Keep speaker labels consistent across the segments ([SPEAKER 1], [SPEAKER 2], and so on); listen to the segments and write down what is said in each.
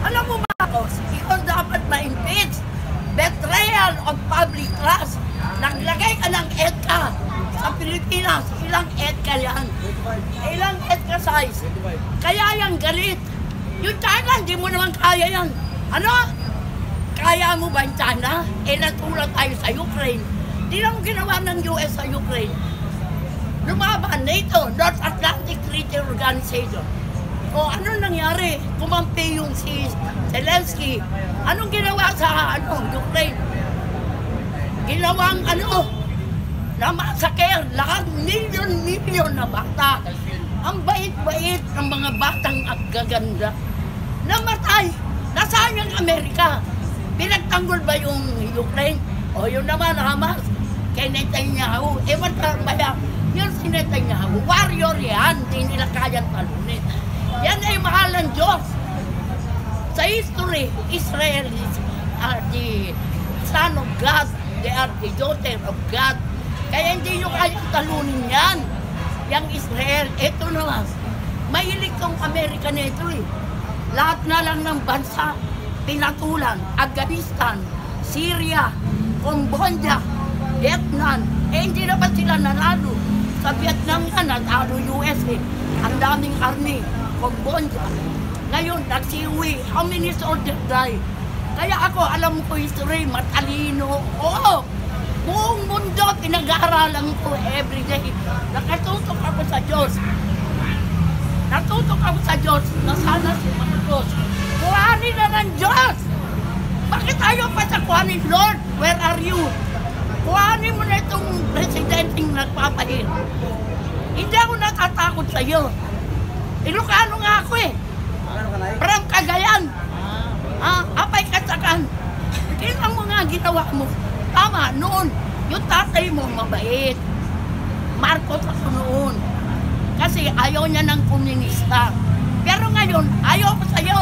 [SPEAKER 1] Alam mo Marcos, ikaw dapat ma-impeach. Betrayal of public trust. Naglagay ka ng EDCA sa Pilipinas. Ilang EDCA yan? Ilang EDCA size? Kaya yung galit. Yung China, hindi mo naman kaya yan. Ano? Kaya mo ba yung China? Natulad tayo sa Ukraine. Hindi lang ginawa ng US sa Ukraine. Lumaban NATO, North Atlantic Treaty Organization. O ano nangyari? Kumampi yung si Zelensky. Anong ginawa sa Ukraine? Ginawang na massacre, lahat milyon na bata. Ang bait-bait ng mga batang gaganda. Namatay. Nasaan yung Amerika? Pinagtanggol ba yung Ukraine? O yun naman, Hamas. Kay Netanyahu. Ewan ka ba yan? Yun si Netanyahu. Warrior yan. Hindi nila kayang talunin. Yan ay mahal ng Diyos. Sa history, Israelis are the son of God. They are the daughter of God. Kaya hindi nyo kayang talunin yan. Yang Israel, ito naman. Mahilig tong Amerika nito eh. Lahat na lang ng bansa, pinatulan. Afghanistan, Syria, Cambodia, Vietnam. Hindi na ba sila nanalo? Sa Vietnam nga, nanalo US eh. Ang daming army. Cambodia. Ngayon, nagsiuwi. How many soldiers die? Kaya ako, alam ko history, matalino. Oo! Buong mundo, pinag-aaralan ko everyday. Nakatutok ako sa Diyos. Natutok ako sa Diyos na sana si Marcos. Kuhanin na ng Diyos! Bakit ayaw pa sa kuhanin? Lord, where are you? Kuhanin mo na itong presidenting nagpapahir. Hindi ako natatakot sa iyo. Ilocano nga ako eh. From Cagayan. Apay Katsakan. Tingnan mo nga ginawa mo. Tama, noon. Yung tatay mo mabait. Marcos ako noon. Kasi ayaw niya ng komunista. Pero ngayon, ayaw ko sa'yo.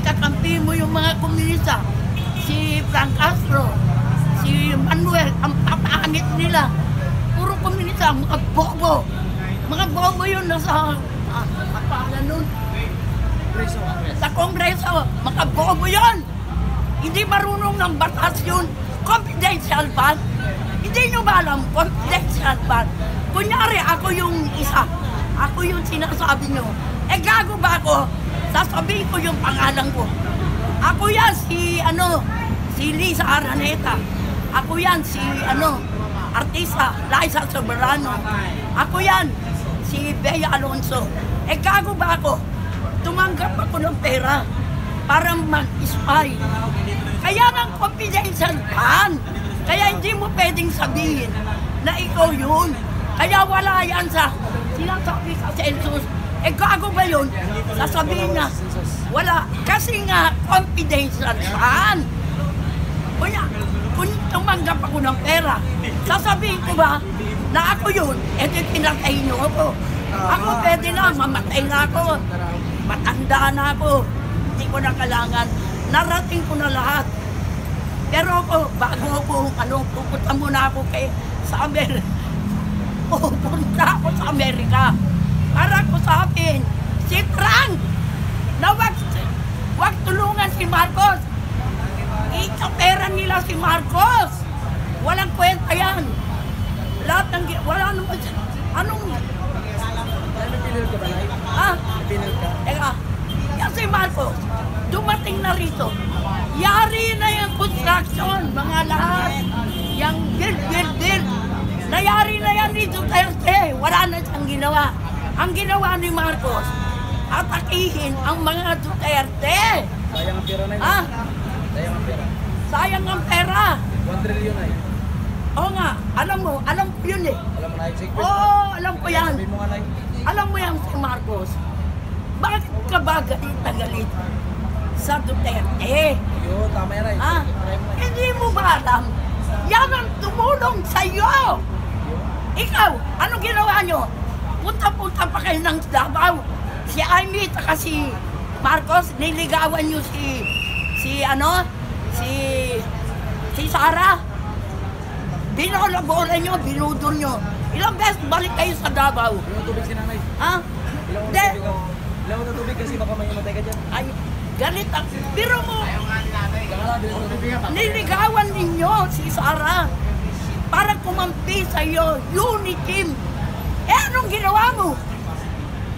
[SPEAKER 1] Kakampi mo yung mga komunista. Si Frank Castro, si Manuel, ang papangit nila. Puro komunista, mga bobo. Mga bobo yun nasa kapalan nun. Sa Kongreso, mga bobo yun. Hindi marunong ng batas yun. Confidential ban. Hindi nyo ba alam, confidential ban. Kunyari, ako yung isa. Ako yung sinasabi nyo. Gago ba ako? Sasabihin ko yung pangalan ko. Ako yan, si Lisa Araneta. Ako yan, si artista, Liza Soberano. Ako yan, si Bea Alonso. Gago ba ako? Tumanggap ako ng pera para mag-spy. Kaya ng confidential ban. Kaya hindi mo pwedeng sabihin na ikaw yun. Kaya wala yan sa sinasabi sa census. Gago ba yun? Sasabihin na, wala. Kasi nga, confidential ban. Kuya, kung tumanggap ako ng pera, sasabihin ko ba na ako yun, pinatay nyo ako. Ako pwede na, mamatay na ako. Matanda na ako. Hindi ko na kailangan. Narating ko na lahat. Pero ako, bago ako, pupunta muna ako sa Amerika. Pupunta ako sa Amerika. Para ko sabihin, si Trump, na wag tulungan si Marcos. Ikapera nila si Marcos. Walang kwenta yan. Lahat ng, wala naman, anong,
[SPEAKER 2] Pinil ka ba na? Pinil ka?
[SPEAKER 1] Yan si Marcos, dumating na rito. Yari na yung construction, mga lahat. Yung build. Nayari na yan dito Duterte. Wala na siyang ginawa. Ang ginawa ni Marcos, atakihin ang mga Duterte.
[SPEAKER 2] Sayang ang pera na yun. Sayang ang pera.
[SPEAKER 1] Sayang ang pera.
[SPEAKER 2] 1 trillion na yun.
[SPEAKER 1] Oo nga, alam ko yun eh.
[SPEAKER 2] Alam mo na yun, Sigrid?
[SPEAKER 1] Oo, alam ko yan.
[SPEAKER 2] Sabi mo nga na yun.
[SPEAKER 1] Alam mo yan si Marcos. Bakit ka ba galit na galit sa Duterte?
[SPEAKER 2] Yun, tama yan ay.
[SPEAKER 1] Hindi mo ba alam? Yan ang tumulong sa'yo. Ikaw, anong ginawa nyo? Punta-punta pa kayo ng Davao. Si Amy, taka si Marcos, niligawan nyo si Sara. Binola-bola nyo, binudol nyo. Ilang beses balik kayo sa Davao.
[SPEAKER 2] Ilang tubig si nanay?
[SPEAKER 1] Ha?
[SPEAKER 2] Ilang tubig kasi baka may matay ka dyan.
[SPEAKER 1] Ay, Galit ako. Pero mo, niligawan ninyo si Sara para kumampi sa iyo, Uniteam. Eh, anong ginawa mo?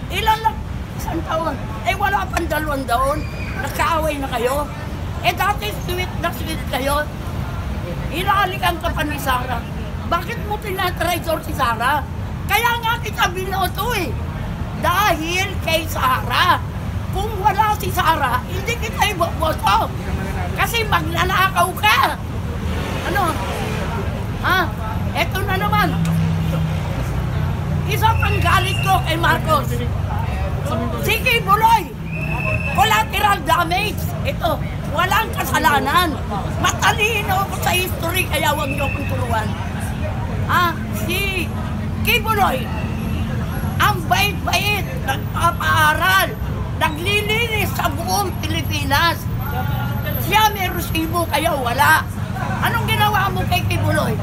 [SPEAKER 1] Ilan lang? Isang taon. Eh, wala pang 2 taon. Nagkaaway na kayo. Eh, dati sweet na sweet kayo. Inahalikan ka pa ni Sara. Bakit mo tinatraidor si Sara? Kaya nga kita binoto eh. Dahil kay Sara. Kung wala si Sara, hindi kita iboboto. Kasi magnanakaw ka. Ano? Ha? Eto na naman. Isa pang galit ko kay Marcos. Sige, Buloy. Collateral damage. Ito, walang kasalanan. Matalino ako sa history, kaya huwag niyo akong turuan. Si Kibuloy, ang bait-bait, nagpapaaral, naglilinis sa buong Pilipinas. Siya may resibo, kaya wala. Anong ginawa mo kay Kibuloy?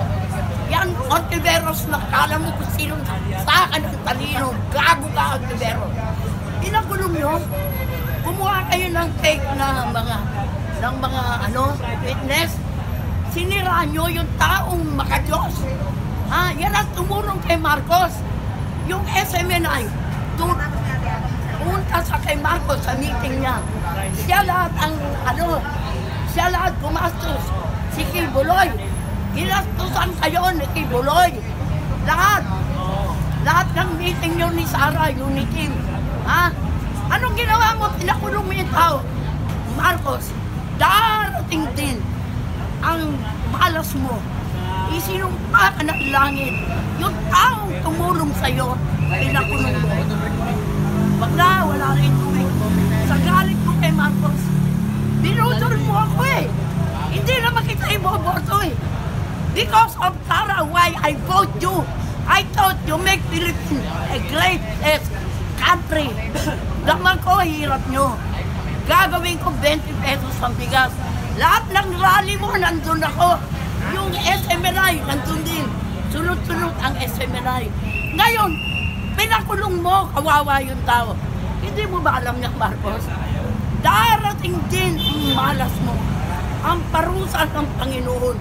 [SPEAKER 1] Yan, Ontiveros, nakala mo kung sino sa akin ang talino. Gago ka, Ontiveros. Pinakulong nyo. Kumuha kayo ng fake na mga witness. Sinira nyo yung taong makadiyos. Yan ang tumulong kay Marcos. Yung SMNI, pumunta sa kay Marcos sa meeting niya. Siya lahat gumastos. Si Kibuloy. Ginastusan kayo ni Kibuloy. Lahat ng meeting nyo ni Sara, Uniteam. Anong ginawa mo? Pinakulong mo yung tao. Marcos, darating din ang malas mo. Isinumpa ka ng langit. Yung taong tumulong sa'yo, pinakulong mo. Wala rin tuwing. Sa galit ko kay Marcos, binutol mo ako eh. Hindi naman kita iboboto eh. Because of Sara, why I vote you. I thought you make Philippines a great country. Daman ko, hirap nyo. Gagawin ko 20 pesos ang bigas. Lahat ng rally mo, nandun ako. Yung SMNI, nandun din. Sunod-sunod ang SMNI. Ngayon, pinakulong mo, kawawa yung tao. Hindi mo ba alam niya, Marcos? Darating din ang malas mo. Ang parusa ng Panginoon.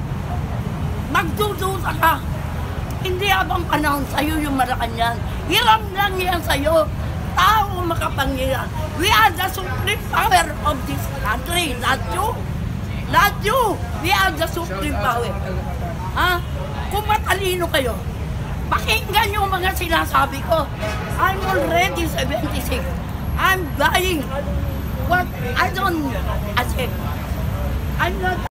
[SPEAKER 1] Magdudusa ka. Hindi habang panahon sa'yo yung Malacanang. Hiram lang yan sa'yo. Tao makapangyarihan. We are the supreme power of this country. Not you. Not you. We are the supreme power. Kung matalino kayo, pakinggan yung mga sinasabi ko. I'm already 76. I'm dying. What? I don't accept. I'm not